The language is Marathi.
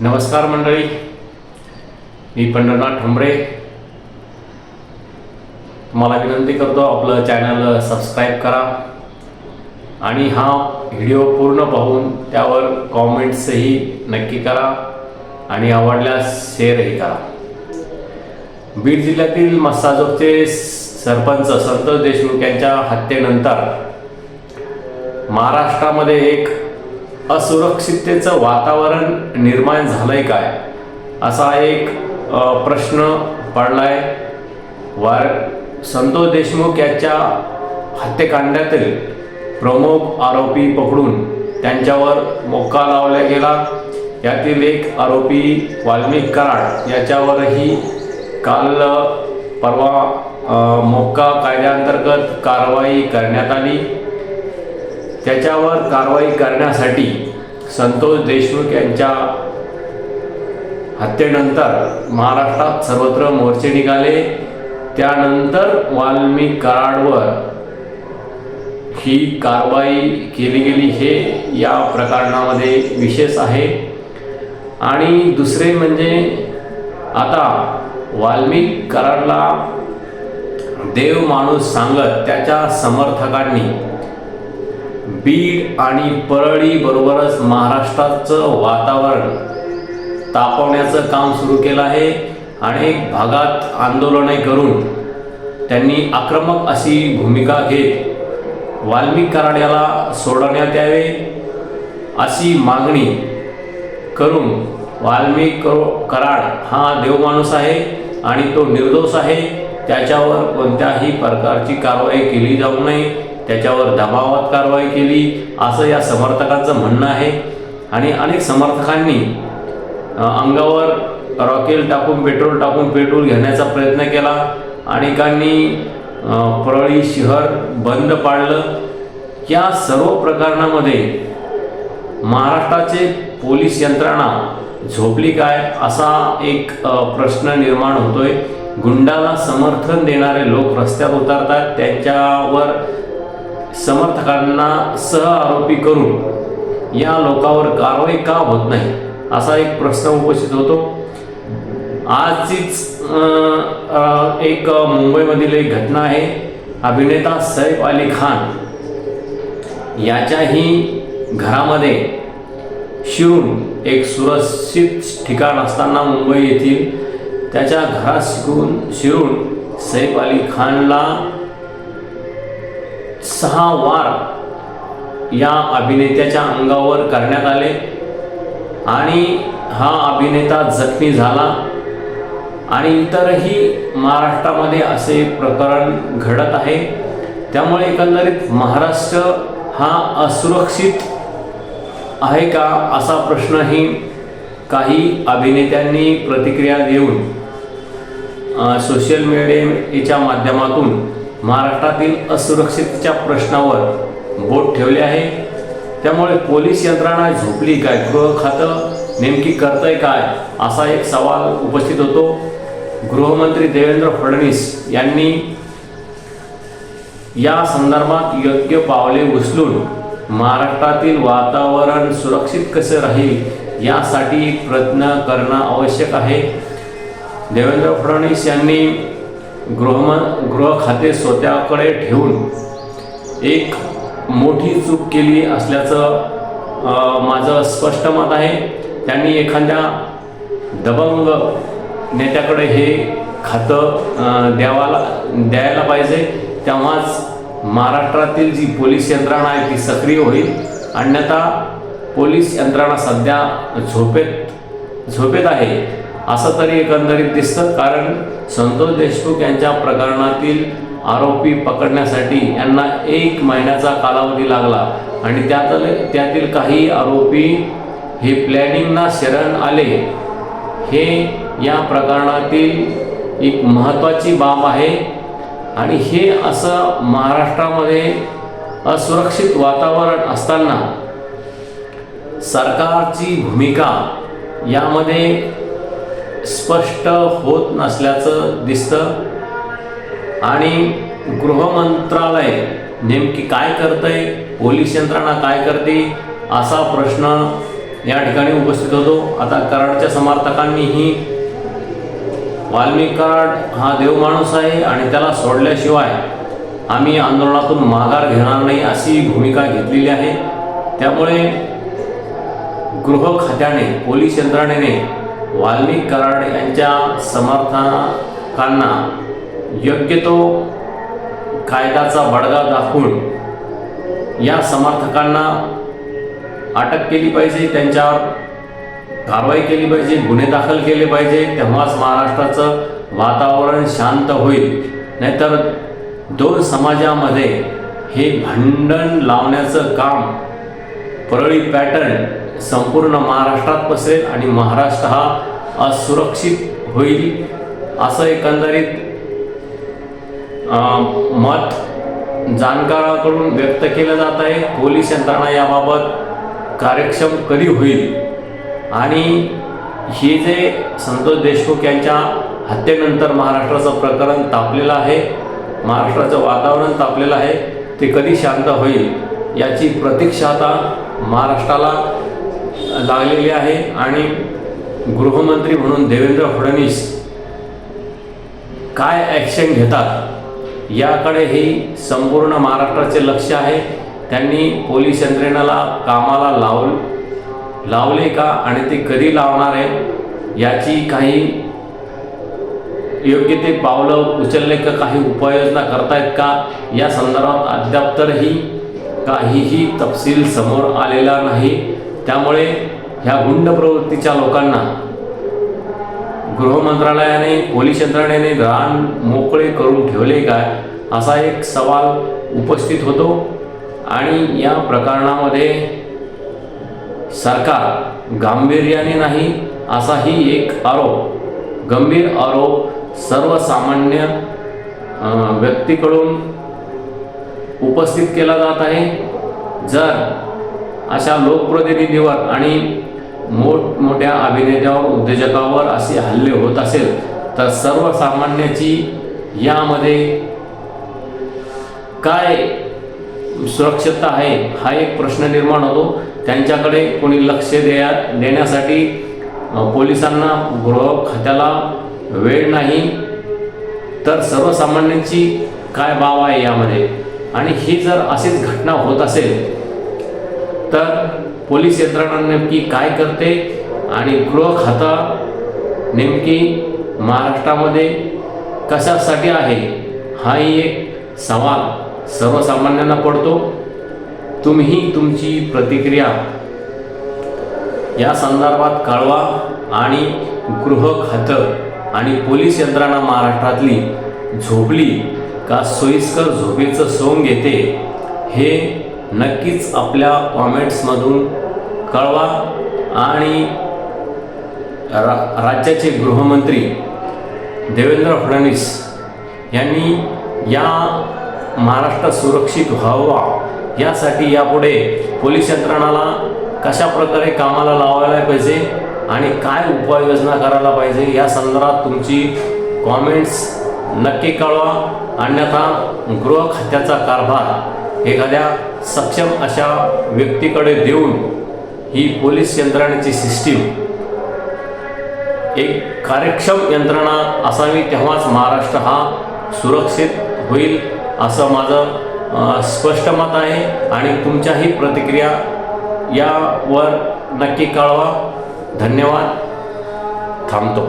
नमस्कार मंडळी, मी पंढरनाथ ठोंबरे. तुम्हाला विनंती करतो आपलं चॅनल सबस्क्राईब करा आणि हा व्हिडिओ पूर्ण पाहून त्यावर कॉमेंट्सही नक्की करा आणि आवडल्यास शेअरही करा. बीड जिल्ह्यातील मस्साजोगचे सरपंच संतोष देशमुख यांच्या हत्येनंतर महाराष्ट्रामध्ये एक असुरक्षिततेचं वातावरण निर्माण झालंय काय, असा एक प्रश्न पडलाय. संतोष देशमुख यांच्या हत्येकांडातील प्रमुख आरोपी पकडून त्यांच्यावर मोक्का लावला गेला. यातील एक आरोपी वाल्मिक कराड याच्यावरही काल परवा मोक्का कायद्याअंतर्गत कारवाई करण्यात आली. त्याच्यावर कारवाई करण्यासाठी संतोष देशमुख यांच्या हत्येनंतर महाराष्ट्रात सर्वत्र मोर्चे निघाले. त्यानंतर वाल्मिक कराडवर ही कारवाई केली गेली, हे या प्रकरणामध्ये विशेष आहे. आणि दुसरे म्हणजे आता वाल्मिक कराडला देव माणूस सांगत त्याच्या समर्थकांनी बीड आणि परळी बरोबरच महाराष्ट्राचं वातावरण तापवण्याचं काम सुरू केलं आहे. अनेक भागात आंदोलने करून त्यांनी आक्रमक अशी भूमिका घेत वाल्मिक कराड याला सोडवण्यात यावे अशी मागणी करून, वाल्मिक कराड हा देवमाणूस आहे आणि तो निर्दोष आहे, त्याच्यावर कोणत्याही प्रकारची कारवाई केली जाऊ नये, त्याच्यावर दबावात कारवाई केली असं या समर्थकांचं म्हणणं आहे. आणि अनेक समर्थकांनी अंगावर रॉकेल टाकून पेट्रोल घेण्याचा प्रयत्न केला. अनेकांनी परळी शहर बंद पाडलं. या सर्व प्रकरणामध्ये महाराष्ट्राचे पोलीस यंत्रणा झोपली काय, असा एक प्रश्न निर्माण होतोय. गुंडाला समर्थन देणारे लोक रस्त्यात उतरतात, त्यांच्यावर समर्थकांना सह आरोपी करून या लोकांवर कारवाई का होत नाही, असा एक प्रश्न उपस्थित होतो. आजचीच एक मुंबईमधील एक घटना आहे. अभिनेता सैफ अली खान याच्याही घरामध्ये शिरून, एक सुरक्षित ठिकाण असताना मुंबई येथील त्याच्या घरात शिरून सैफ अली खानला 6 वार या अभिनेत्याच्या अंगावर करण्यात आले आणि हा अभिनेता जखमी झाला. आणि इतरही महाराष्ट्रामध्ये असे प्रकरण घडत आहे. त्यामुळे एकंदरीत महाराष्ट्र हा असुरक्षित आहे का, असा प्रश्नही काही अभिनेत्यांनी प्रतिक्रिया देऊन सोशल मीडियाच्या माध्यमातून महाराष्ट्रातील असुरक्षिततेच्या प्रश्नावर बोट ठेवले आहे. त्यामुळे पोलीस यंत्रणा झोपली काय, गृह खातं नेमकी करतंय काय, असा एक सवाल उपस्थित होतो. गृहमंत्री देवेंद्र फडणवीस यांनी या संदर्भात योग्य पावले उचलून महाराष्ट्रातील वातावरण सुरक्षित कसे राहील यासाठी प्रयत्न करणं आवश्यक आहे. देवेंद्र फडणवीस यांनी गृह खाते स्वतःकडे ठेवून एक मोठी चूक केली असल्याचं माझं स्पष्ट मत आहे. त्यांनी एखाद्या दबंग नेत्याकडे हे खातं द्यायला पाहिजे, तेव्हाच महाराष्ट्रातील जी पोलीस यंत्रणा आहे ती सक्रिय होईल. अन्यथा पोलीस यंत्रणा सध्या झोपेत आहे असं तरी एकंदरीत दिसतं. कारण संतोष देशमुख यांच्या प्रकरणातील आरोपी पकडण्यासाठी यांना 1 महिन्याचा कालावधी लागला आणि त्यातील काही आरोपी हे प्लॅनिंगना शरण आले. हे या प्रकरणातील एक महत्त्वाची बाब आहे. आणि हे असं महाराष्ट्रामध्ये असुरक्षित वातावरण असताना सरकारची भूमिका यामध्ये स्पष्ट होत नसल्याचं दिसतं. आणि गृह मंत्रालय नेमकी काय करतंय, पोलीस यंत्रणा काय करते, असा प्रश्न या ठिकाणी उपस्थित होतो. आता कराडच्या समर्थकांनीही वाल्मिक कराड हा देव माणूस आहे आणि त्याला सोडल्याशिवाय आम्ही आंदोलनातून माघार घेणार नाही अशी भूमिका घेतलेली आहे. त्यामुळे गृह खात्याने, पोलीस यंत्रणेने वाल्मिक कराड यांच्या समर्थकांना योग्य तो कायद्याचा बडगा दाखवून या समर्थकांना अटक केली पाहिजे, त्यांच्यावर कारवाई केली पाहिजे, गुन्हे दाखल केले पाहिजे. तेव्हाच महाराष्ट्राचं वातावरण शांत होईल. नाहीतर दोन समाजामध्ये हे भांडण लावण्याचं काम, परळी पॅटर्न संपूर्ण महाराष्ट्रात पसरेल आणि महाराष्ट्र हा असुरक्षित होईल असं एकंदरीत मत जाणकारांकडून व्यक्त केलं जात आहे. पोलीस यंत्रणा याबाबत कार्यक्षम कधी होईल आणि हे जे संतोष देशमुख यांच्या हत्येनंतर महाराष्ट्राचं प्रकरण तापलेलं आहे, महाराष्ट्राचं वातावरण तापलेलं आहे, ते कधी शांत होईल याची प्रतीक्षा आता महाराष्ट्राला लागलेली आहे. आणि गृहमंत्री म्हणून देवेंद्र फडणवीस काय ॲक्शन घेतात याकडे ही संपूर्ण महाराष्ट्राचे लक्ष आहे. त्यांनी पोलीस यंत्रणेला कामाला लावले का आणि ते कधी लावणार आहे याची काही योग्य ते पावलं उचलले का, काही उपाययोजना करतायत का, या संदर्भात अद्याप तरीही काहीही तपशील समोर आलेला नाही. त्यामुळे ह्या गुंड प्रवृत्तीच्या लोकांना गृह मंत्रालयाने, पोलीस यंत्रणेने रान मोकळे करून ठेवले काय असा एक सवाल उपस्थित होतो. आणि या प्रकरणामध्ये सरकार गांभीर्याने नाही असाही एक आरोप, गंभीर आरोप सर्वसामान्य व्यक्तीकडून उपस्थित केला जात आहे. जर अशा लोकप्रतिनिधीवर आणि मोठमोठ्या अभिनेत्यावर, उद्योजकावर असे हल्ले होत असेल तर सर्वसामान्याची यामध्ये काय सुरक्षितता आहे हा एक प्रश्न निर्माण होतो. त्यांच्याकडे कोणी लक्ष देण्यासाठी पोलिसांना, गृह खात्याला वेळ नाही, तर सर्वसामान्यांची काय बाब आहे यामध्ये. आणि ही जर अशीच घटना होत असेल तर पोलीस यंत्रणा नेमकी काय करते आणि गृह खातं नेमकी महाराष्ट्रामध्ये कशासाठी आहे हाही एक सवाल सर्वसामान्यांना पडतो. तुम्ही तुमची प्रतिक्रिया या संदर्भात कळवा आणि गृह खातं आणि पोलीस यंत्रणा महाराष्ट्रातली झोपली का सोयीस्कर झोपेचं सोंग घेते हे नक्कीच आपल्या कॉमेंट्समधून कळवा. आणि राज्याचे गृहमंत्री देवेंद्र फडणवीस यांनी या महाराष्ट्र सुरक्षित व्हावा यासाठी यापुढे पोलीस यंत्रणाला कशा प्रकारे कामाला लावायला पाहिजे आणि काय उपाययोजना करायला पाहिजे या संदर्भात तुमची कॉमेंट्स नक्की कळवा. अन्यथा गृह खात्याचा कारभार एखाद्या सक्षम अशा व्यक्तीकडे देऊन ही पोलीस यंत्रणेची सिस्टीम एक कार्यक्षम यंत्रणा असावी, तेव्हाच महाराष्ट्र हा सुरक्षित होईल असं माझं स्पष्ट मत आहे. आणि तुमच्याही प्रतिक्रिया यावर नक्की कळवा. धन्यवाद. थांबतो.